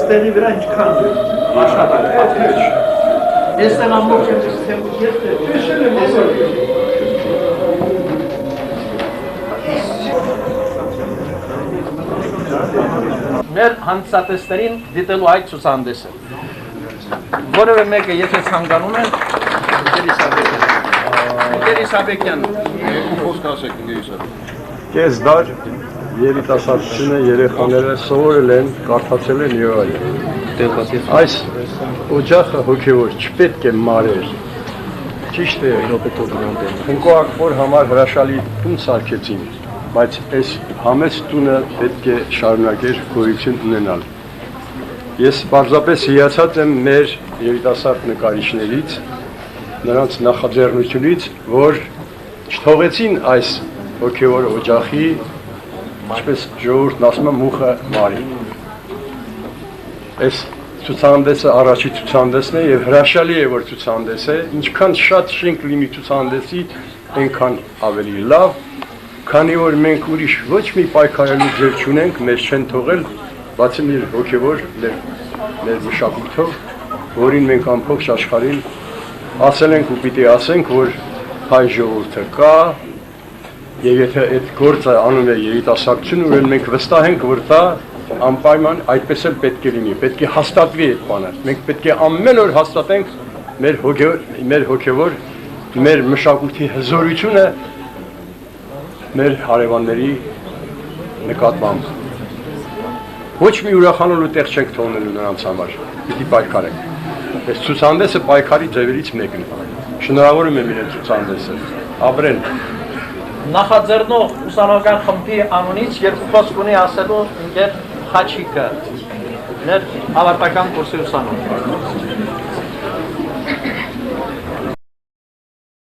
ստեղի վրա ինչքան աշխատանք։ Ես տեն ամբողջ մեր հանդիսատեսներին դիտելու այդ ցուցահանդեսը։ Որևէ մեկը եթե ցանկանում են, Իսաբեկյան, խոսք ասեք, Իսաբեկյան։ Կես դար երիտասարդությունը երեխաները սովորել են, կարդացել են եւ այլն։ Այս օջախը հոգեոր չպետք է մարեր։ Ճիշտ է, Հունկոակվոր համար հրաշալի տուն սարքեցին, բայց այս համեց տունը պետք է շարունակեր գոյություն ունենալ։ Ես պարզապես հիացած եմ մեր երիտասարդ նկարիչներից, նրանց նախաձեռնությունից, որ չթողեցին այս հոգևոր օջախի, ինչպես ժողովուրդն ասում է, մուխը մարի։ Այս ցուցահանդեսը առաջի ցուցահանդեսն է եւ հրաշալի է, որ ցուցահանդես է, ինչքան շատ շենք լինի ցուցահանդեսի, այնքան ավելի լավ, քանի որ մենք ուրիշ ոչ մի պայքարելու ձև չունենք, մեզ չեն թողել, բացի մեր հոգևոր մեր մշակույթով, որին մենք ամբողջ աշխարհին ասել ենք ու պիտի ասենք, որ հայ ժողովուրդը կա, եւ եթե այդ գործը անում է երիտասարդությունը, ուրեմն մենք վստահ ենք, որ դա անպայման այդպես էլ պետք է լինի, պետք է հաստատվի այդ բանը։ Մենք պետք է ամեն օր հաստատենք մեր հոգևոր, մեր մշակույթի հզորությունը մեր հարևանների նկատմամբ։ Ոչ մի ուրախանալու տեղ չենք թողնելու նրանց համար, պիտի պայքարենք։ Այս ցուցահանդեսը պայքարի ձևերից մեկն է։ Շնորհավորում եմ իրենց ցուցահանդեսը։ Ապրեն։ Նախաձեռնող ուսանողական խմբի անունից երկու խոսք ունի ասելու ընկեր Խաչիկը, ներ ավարտական կուրսի ուսանող։